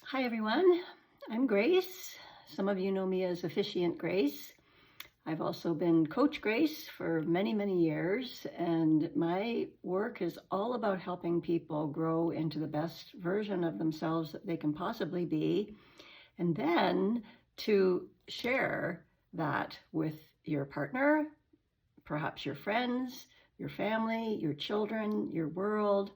Hi everyone, I'm Grace. Some of you know me as Officiant Grace. I've also been Coach Grace for many, many years, and my work is all about helping people grow into the best version of themselves that they can possibly be, and then to share that with your partner, perhaps your friends, your family, your children, your world.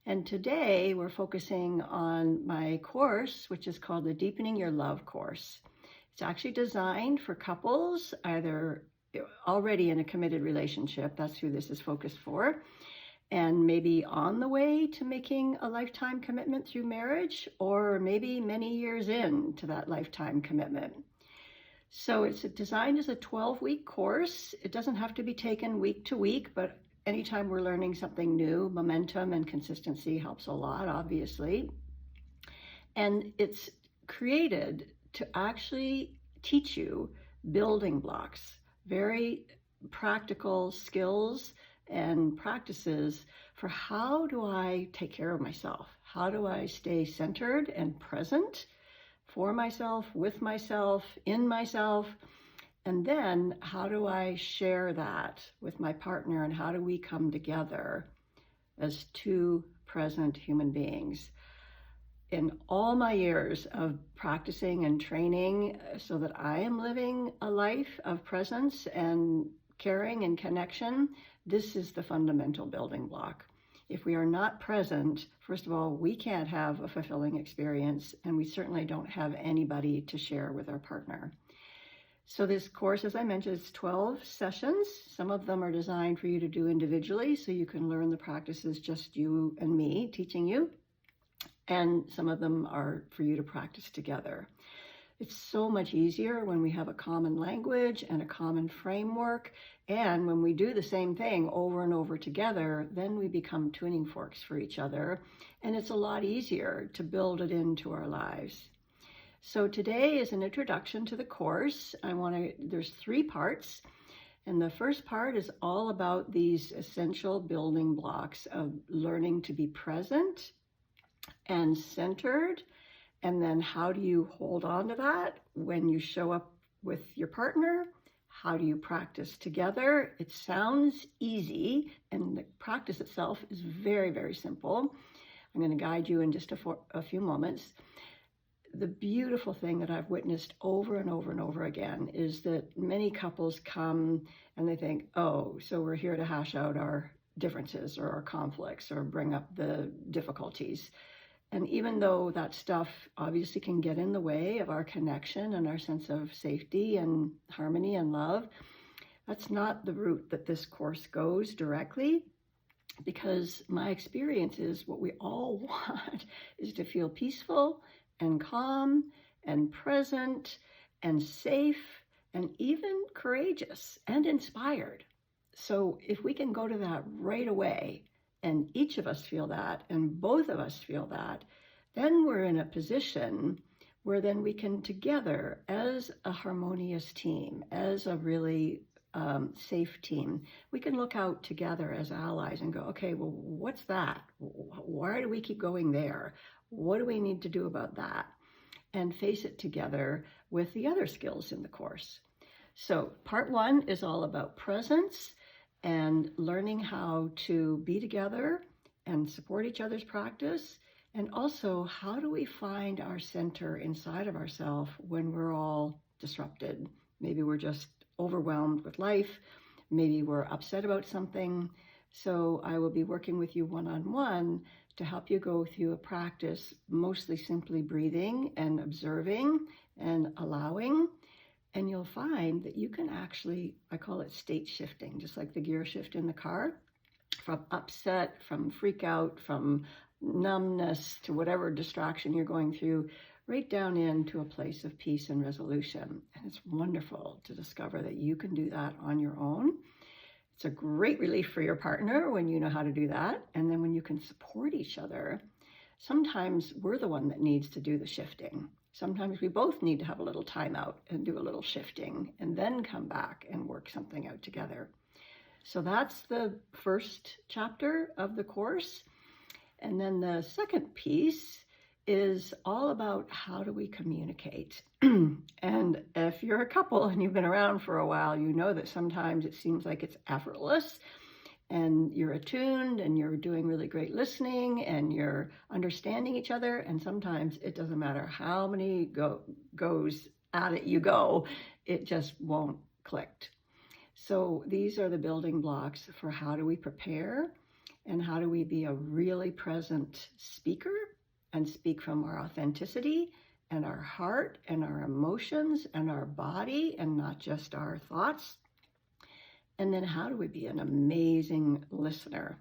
And today we're focusing on my course, which is called the Deepening Your Love course. It's actually designed for couples, either already in a committed relationship, that's who this is focused for, and maybe on the way to making a lifetime commitment through marriage, or maybe many years into that lifetime commitment. So it's designed as a 12-week course. It doesn't have to be taken week to week, but anytime we're learning something new, momentum and consistency helps a lot, obviously. And it's created to actually teach you building blocks, very practical skills and practices for how do I take care of myself? How do I stay centered and present for myself, with myself, in myself? And then how do I share that with my partner, and how do we come together as two present human beings? In all my years of practicing and training so that I am living a life of presence and caring and connection, this is the fundamental building block. If we are not present, first of all, we can't have a fulfilling experience, and we certainly don't have anybody to share with our partner. So this course, as I mentioned, is 12 sessions. Some of them are designed for you to do individually, so you can learn the practices just you and me teaching you. And some of them are for you to practice together. It's so much easier when we have a common language and a common framework. And when we do the same thing over and over together, then we become tuning forks for each other. And it's a lot easier to build it into our lives. So today is an introduction to the course. There's 3 parts. And the first part is all about these essential building blocks of learning to be present and centered. And then how do you hold on to that when you show up with your partner? How do you practice together? It sounds easy, and the practice itself is very, very simple. I'm going to guide you in just a few moments. The beautiful thing that I've witnessed over and over and over again is that many couples come and they think, oh, so we're here to hash out our differences or our conflicts or bring up the difficulties. And even though that stuff obviously can get in the way of our connection and our sense of safety and harmony and love, that's not the route that this course goes directly, because my experience is what we all want is to feel peaceful and calm and present and safe and even courageous and inspired. So if we can go to that right away, and each of us feel that, and both of us feel that, then we're in a position where then we can together as a harmonious team, as a really safe team, we can look out together as allies and go, okay, well, what's that? Why do we keep going there? What do we need to do about that? And face it together with the other skills in the course. So part 1 is all about presence and learning how to be together and support each other's practice. And also, how do we find our center inside of ourselves when we're all disrupted? Maybe we're just overwhelmed with life. Maybe we're upset about something. So I will be working with you one-on-one to help you go through a practice, mostly simply breathing and observing and allowing. And you'll find that you can actually, I call it state shifting, just like the gear shift in the car, from upset, from freak out, from numbness to whatever distraction you're going through, right down into a place of peace and resolution. And it's wonderful to discover that you can do that on your own. It's a great relief for your partner when you know how to do that. And then when you can support each other, sometimes we're the one that needs to do the shifting. Sometimes we both need to have a little time out and do a little shifting and then come back and work something out together. So that's the first chapter of the course. And then the second piece is all about how do we communicate. And if you're a couple and you've been around for a while, you know that sometimes it seems like it's effortless and you're attuned and you're doing really great listening and you're understanding each other. And sometimes it doesn't matter how many goes at it you go, it just won't click. So these are the building blocks for how do we prepare and how do we be a really present speaker and speak from our authenticity and our heart and our emotions and our body and not just our thoughts. And then how do we be an amazing listener?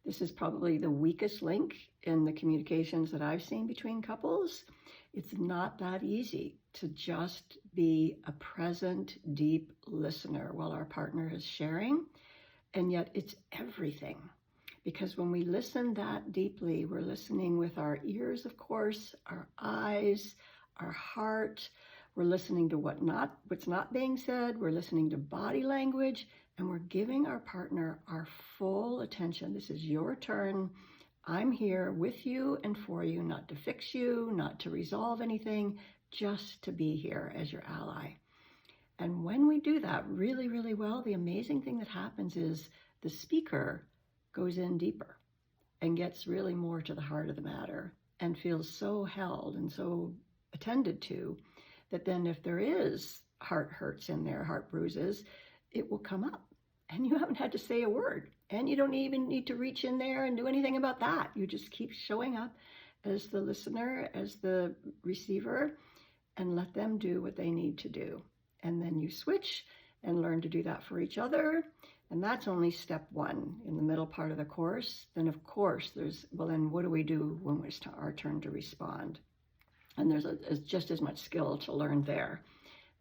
This is probably the weakest link in the communications that I've seen between couples. It's not that easy to just be a present, deep listener while our partner is sharing. And yet it's everything. Because when we listen that deeply, we're listening with our ears, of course, our eyes, our heart. We're listening to what's not being said. We're listening to body language, and we're giving our partner our full attention. This is your turn. I'm here with you and for you, not to fix you, not to resolve anything, just to be here as your ally. And when we do that really, really well, the amazing thing that happens is the speaker goes in deeper and gets really more to the heart of the matter and feels so held and so attended to that then if there is heart hurts in there, heart bruises, it will come up. And you haven't had to say a word. And you don't even need to reach in there and do anything about that. You just keep showing up as the listener, as the receiver, and let them do what they need to do. And then you switch and learn to do that for each other. And that's only step one in the middle part of the course. Then, of course, then what do we do when it's our turn to respond? And there's just as much skill to learn there.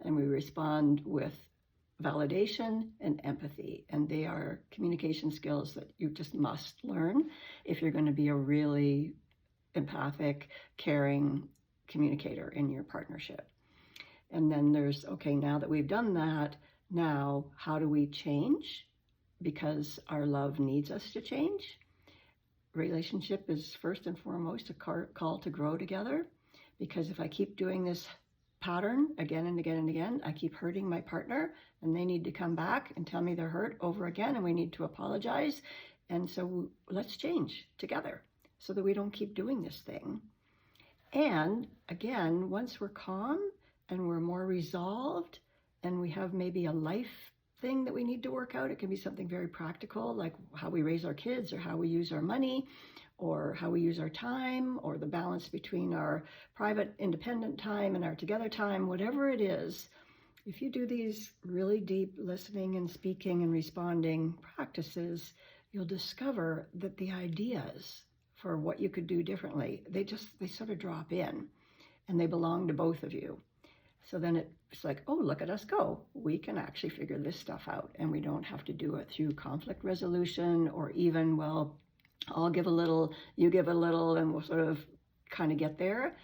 And we respond with validation and empathy. And they are communication skills that you just must learn if you're going to be a really empathic, caring communicator in your partnership. And then there's, okay, now that we've done that, now how do we change? Because our love needs us to change. Relationship is first and foremost a call to grow together. Because if I keep doing this pattern again and again and again, I keep hurting my partner and they need to come back and tell me they're hurt over again and we need to apologize. And so let's change together so that we don't keep doing this thing. And again, once we're calm and we're more resolved and we have maybe a life thing that we need to work out, it can be something very practical, like how we raise our kids or how we use our money or how we use our time or the balance between our private independent time and our together time, whatever it is. If you do these really deep listening and speaking and responding practices, you'll discover that the ideas for what you could do differently, they sort of drop in and they belong to both of you. So then it's like, oh, look at us go. We can actually figure this stuff out and we don't have to do it through conflict resolution or even, well, I'll give a little, you give a little, and we'll sort of kind of get there.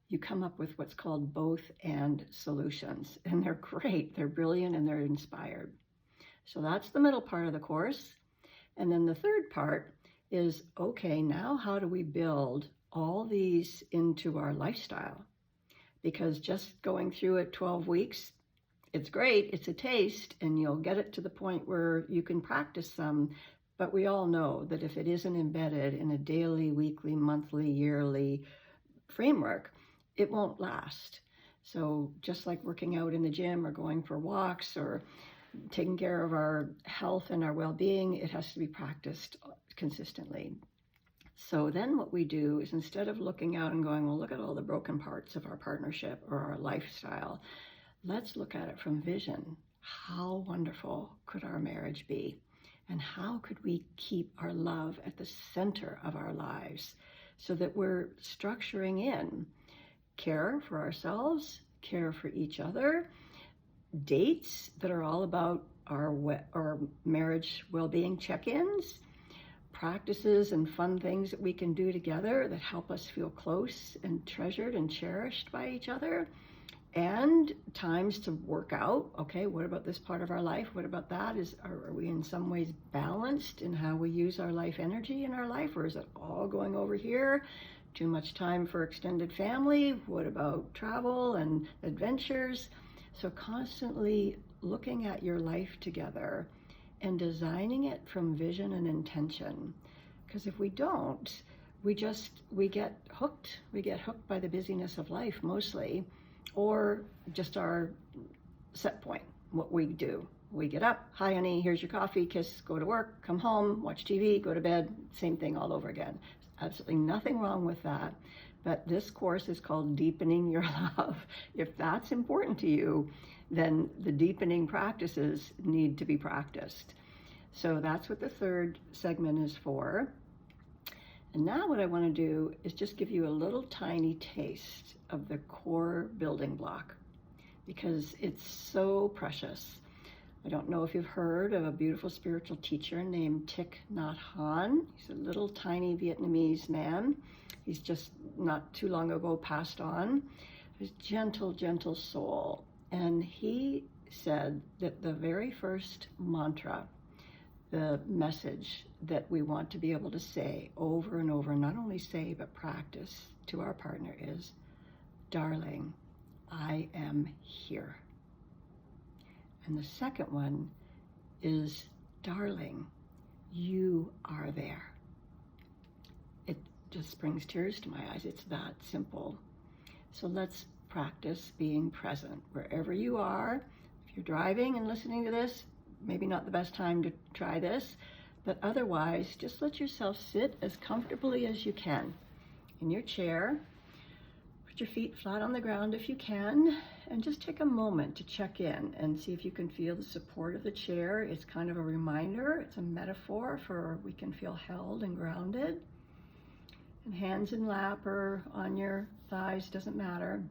You come up with what's called both and solutions, and they're great. They're brilliant and they're inspired. So that's the middle part of the course. And then the third part is, okay, now how do we build all these into our lifestyle? Because just going through it 12 weeks, it's great, it's a taste, and you'll get it to the point where you can practice some. But we all know that if it isn't embedded in a daily, weekly, monthly, yearly framework, it won't last. So just like working out in the gym or going for walks or taking care of our health and our well-being, it has to be practiced consistently. So then what we do is instead of looking out and going, well, look at all the broken parts of our partnership or our lifestyle, let's look at it from vision. How wonderful could our marriage be? And how could we keep our love at the center of our lives so that we're structuring in care for ourselves, care for each other, dates that are all about our marriage well-being check-ins, practices and fun things that we can do together that help us feel close and treasured and cherished by each other, and times to work out. Okay, what about this part of our life? What about that? Are we in some ways balanced in how we use our life energy in our life, or is it all going over here? too much time for extended family? What about travel and adventures? So constantly looking at your life together and designing it from vision and intention. Because if we don't, we get hooked. We get hooked by the busyness of life mostly, or just our set point, what we do. We get up, hi honey, here's your coffee, kiss, go to work, come home, watch TV, go to bed, same thing all over again. Absolutely nothing wrong with that. But this course is called Deepening Your Love. If that's important to you, then the deepening practices need to be practiced. So that's what the third segment is for. And now what I want to do is just give you a little tiny taste of the core building block, because it's so precious. I don't know if you've heard of a beautiful spiritual teacher named Thich Nhat Hanh. He's a little tiny Vietnamese man. He's just not too long ago passed on. His gentle, gentle soul. And he said that the very first mantra, the message that we want to be able to say over and over, not only say but practice to our partner, is, darling, I am here. And the second one is, darling, you are there. It just brings tears to my eyes. It's that simple. So let's practice being present wherever you are. If you're driving and listening to this, maybe not the best time to try this, but otherwise, just let yourself sit as comfortably as you can in your chair. Put your feet flat on the ground if you can, and just take a moment to check in and see if you can feel the support of the chair. It's kind of a reminder, it's a metaphor for we can feel held and grounded. And hands in lap or on your thighs, doesn't matter.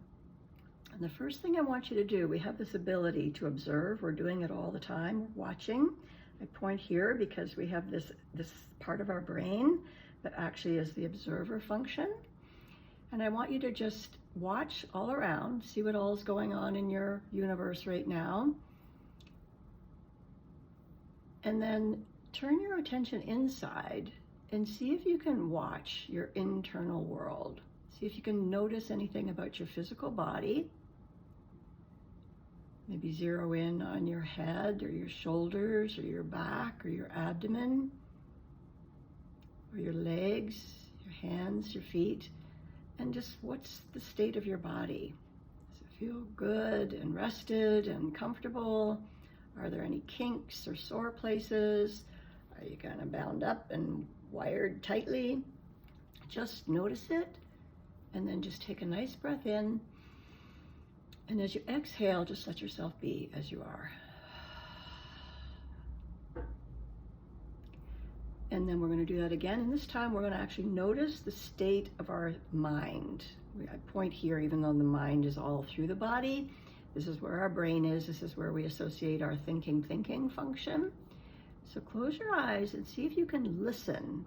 And the first thing I want you to do, we have this ability to observe. We're doing it all the time, we're watching. I point here because we have this part of our brain that actually is the observer function. And I want you to just watch all around, see what all is going on in your universe right now. And then turn your attention inside and see if you can watch your internal world. See if you can notice anything about your physical body. Maybe zero in on your head or your shoulders or your back or your abdomen or your legs, your hands, your feet. And just what's the state of your body? Does it feel good and rested and comfortable? Are there any kinks or sore places? Are you kind of bound up and wired tightly? Just notice it, and then just take a nice breath in. And as you exhale, just let yourself be as you are. And then we're going to do that again. And this time we're going to actually notice the state of our mind. I point here, even though the mind is all through the body. This is where our brain is. This is where we associate our thinking function. So close your eyes and see if you can listen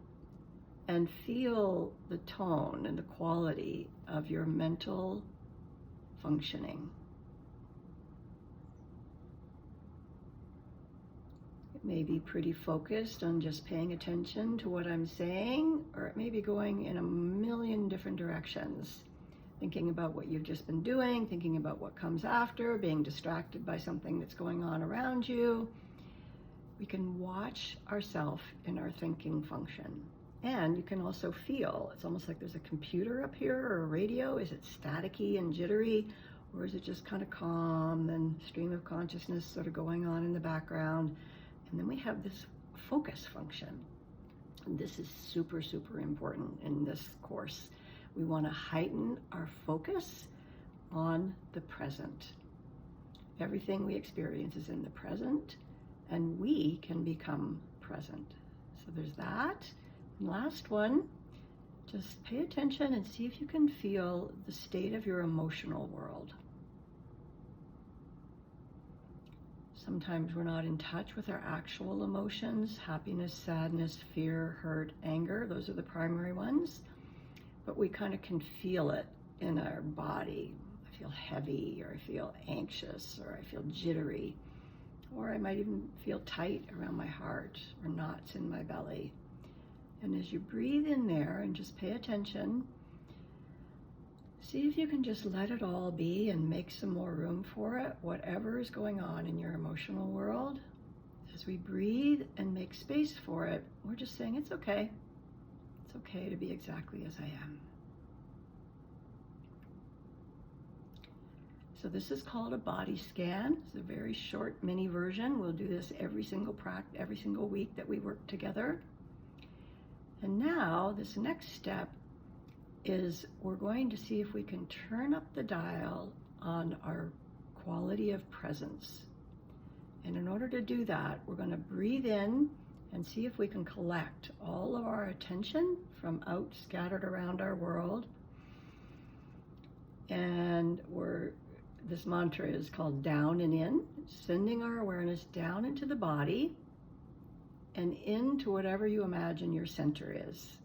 and feel the tone and the quality of your mental functioning. It may be pretty focused on just paying attention to what I'm saying, or it may be going in a million different directions, thinking about what you've just been doing, thinking about what comes after, being distracted by something that's going on around you. We can watch ourselves in our thinking function. And you can also feel, it's almost like there's a computer up here or a radio. Is it staticky and jittery, or is it just kind of calm and stream of consciousness sort of going on in the background? And then we have this focus function. And this is super, super important in this course. We want to heighten our focus on the present. Everything we experience is in the present, and we can become present. So there's that. And last one, just pay attention and see if you can feel the state of your emotional world. Sometimes we're not in touch with our actual emotions, happiness, sadness, fear, hurt, anger. Those are the primary ones. But we kind of can feel it in our body. I feel heavy, or I feel anxious, or I feel jittery, or I might even feel tight around my heart or knots in my belly. And as you breathe in there and just pay attention, see if you can just let it all be and make some more room for it, whatever is going on in your emotional world. As we breathe and make space for it, we're just saying it's okay. It's okay to be exactly as I am. So this is called a body scan. It's a very short mini version. We'll do this every single week that we work together. And now this next step is we're going to see if we can turn up the dial on our quality of presence. And in order to do that, we're going to breathe in and see if we can collect all of our attention from out scattered around our world. And this mantra is called down and in, sending our awareness down into the body and into whatever you imagine your center is.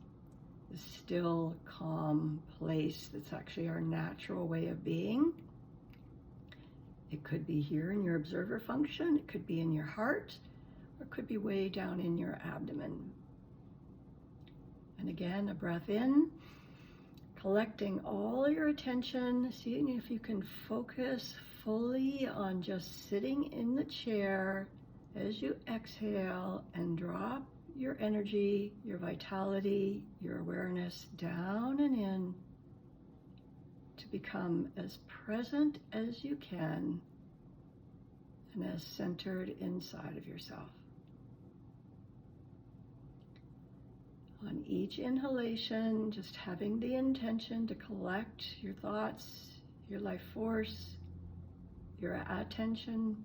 The still, calm place that's actually our natural way of being. It could be here in your observer function, it could be in your heart, or it could be way down in your abdomen. And again, a breath in, collecting all your attention, seeing if you can focus fully on just sitting in the chair as you exhale and drop your energy, your vitality, your awareness down and in to become as present as you can and as centered inside of yourself. On each inhalation, just having the intention to collect your thoughts, your life force, your attention,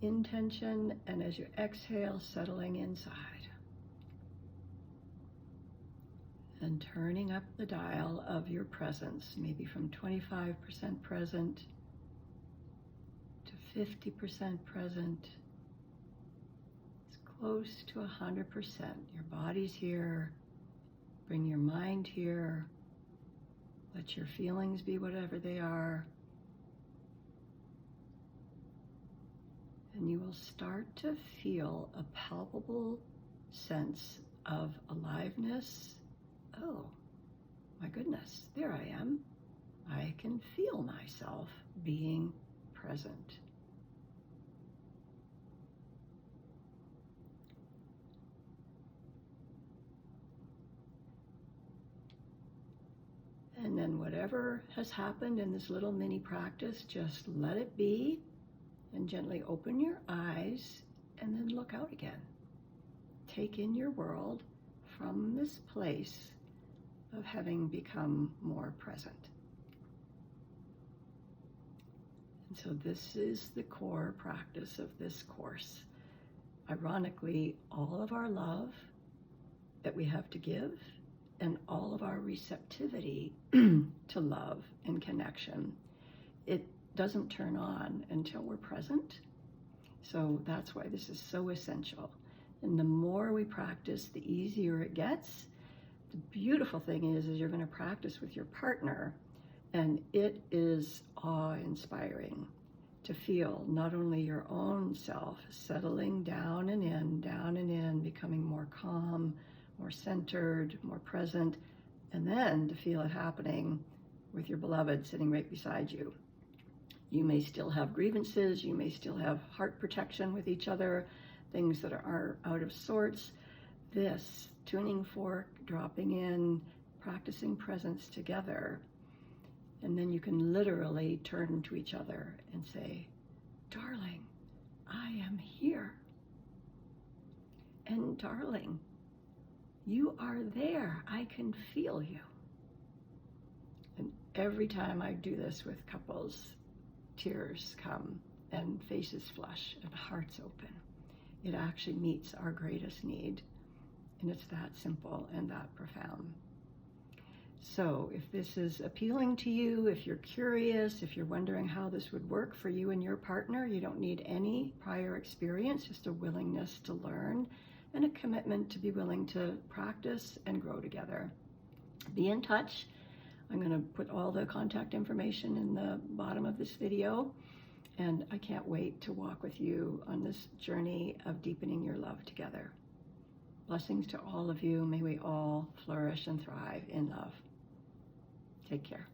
intention, and as you exhale, settling inside. And turning up the dial of your presence, maybe from 25% present to 50% present. It's close to 100%. Your body's here. Bring your mind here. Let your feelings be whatever they are. And you will start to feel a palpable sense of aliveness. Oh, my goodness, there I am. I can feel myself being present. And then whatever has happened in this little mini practice, just let it be. And gently open your eyes and then look out again. Take in your world from this place of having become more present. And so this is the core practice of this course. Ironically, all of our love that we have to give and all of our receptivity to love and connection, it doesn't turn on until we're present. So that's why this is so essential. And the more we practice, the easier it gets. The beautiful thing is you're going to practice with your partner, and it is awe-inspiring to feel not only your own self settling down and in, becoming more calm, more centered, more present, and then to feel it happening with your beloved sitting right beside you. You may still have grievances, you may still have heart protection with each other, things that are out of sorts. This tuning fork, dropping in, practicing presence together, and then you can literally turn to each other and say, darling, I am here. And darling, you are there. I can feel you. And every time I do this with couples, tears come and faces flush and hearts open. It actually meets our greatest need. And it's that simple and that profound. So if this is appealing to you, if you're curious, if you're wondering how this would work for you and your partner, you don't need any prior experience, just a willingness to learn and a commitment to be willing to practice and grow together. Be in touch. I'm going to put all the contact information in the bottom of this video, and I can't wait to walk with you on this journey of deepening your love together. Blessings to all of you. May we all flourish and thrive in love. Take care.